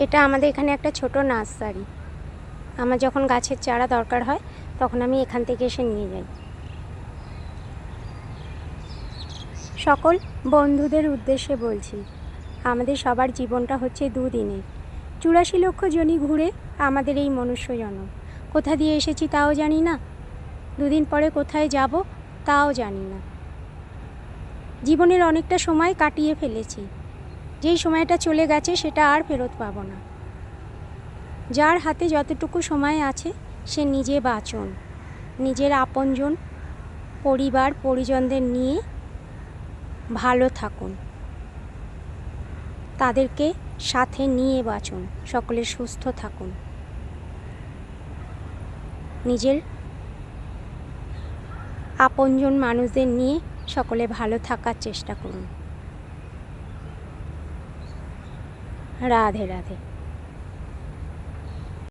এটা আমাদের এখানে একটা ছোট নার্সারি। আমার যখন গাছের চারা দরকার হয় তখন আমি এখান থেকে এসে নিয়ে যাই। সকল বন্ধুদের উদ্দেশ্যে বলছি, আমাদের সবার জীবনটা হচ্ছে দুদিনের। 84 লক্ষ জনই ঘুরে আমাদের এই মনুষ্য জনম। কোথা দিয়ে এসেছি তাও জানি না, দুদিন পরে কোথায় যাব তাও জানি না। জীবনের অনেকটা সময় কাটিয়ে ফেলেছি, যেই সময়টা চলে গেছে সেটা আর ফেরত পাবো না। যার হাতে যতটুকু সময় আছে সে নিজে বাঁচুন, নিজের আপনজন পরিবার পরিজনদের নিয়ে ভালো থাকুন, তাদেরকে সাথে নিয়ে বাঁচুন, সকলে সুস্থ থাকুন, নিজের আপনজন মানুষদের নিয়ে সকলে ভালো থাকার চেষ্টা করুন। রাধে রাধে।